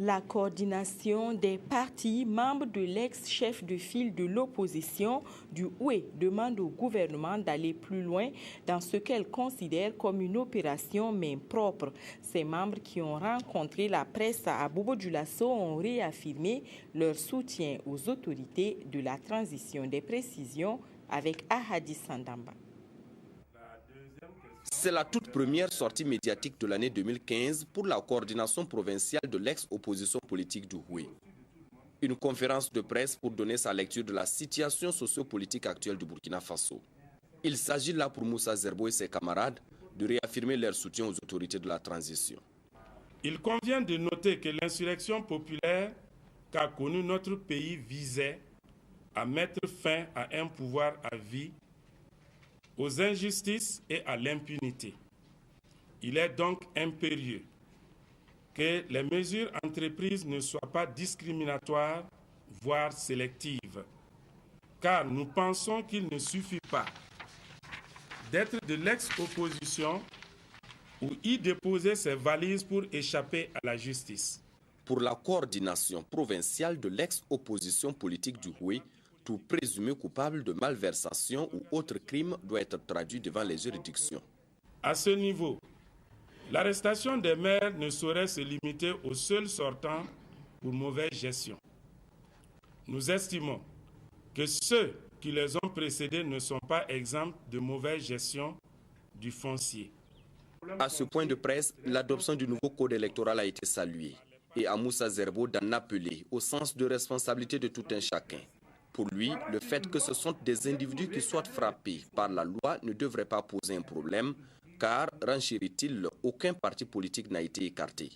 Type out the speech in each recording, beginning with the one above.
La coordination des partis membres de l'ex-chef de file de l'opposition du Houé demande au gouvernement d'aller plus loin dans ce qu'elle considère comme une opération main propre. Ces membres qui ont rencontré la presse à Bobo Dioulasso ont réaffirmé leur soutien aux autorités de la transition des précisions avec Ahadi Sandamba. C'est la toute première sortie médiatique de l'année 2015 pour la coordination provinciale de l'ex-opposition politique du Houé. Une conférence de presse pour donner sa lecture de la situation sociopolitique actuelle du Burkina Faso. Il s'agit là pour Moussa Zerbo et ses camarades de réaffirmer leur soutien aux autorités de la transition. Il convient de noter que l'insurrection populaire qu'a connue notre pays visait à mettre fin à un pouvoir à vie, aux injustices et à l'impunité. Il est donc impérieux que les mesures entreprises ne soient pas discriminatoires, voire sélectives, car nous pensons qu'il ne suffit pas d'être de l'ex-opposition ou y déposer ses valises pour échapper à la justice. Pour la coordination provinciale de l'ex-opposition politique du Houé, tout présumé coupable de malversation ou autre crime doit être traduit devant les juridictions. À ce niveau, l'arrestation des maires ne saurait se limiter aux seuls sortants pour mauvaise gestion. Nous estimons que ceux qui les ont précédés ne sont pas exempts de mauvaise gestion du foncier. À ce point de presse, l'adoption du nouveau code électoral a été saluée et à Moussa Zerbo d'en appeler au sens de responsabilité de tout un chacun. Pour lui, le fait que ce sont des individus qui soient frappés par la loi ne devrait pas poser un problème, car, renchérit-il, aucun parti politique n'a été écarté.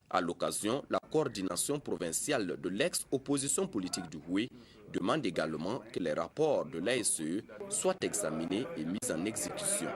À l'occasion, la coordination provinciale de l'ex-opposition politique du Houé demande également que les rapports de l'ASE soient examinés et mis en exécution.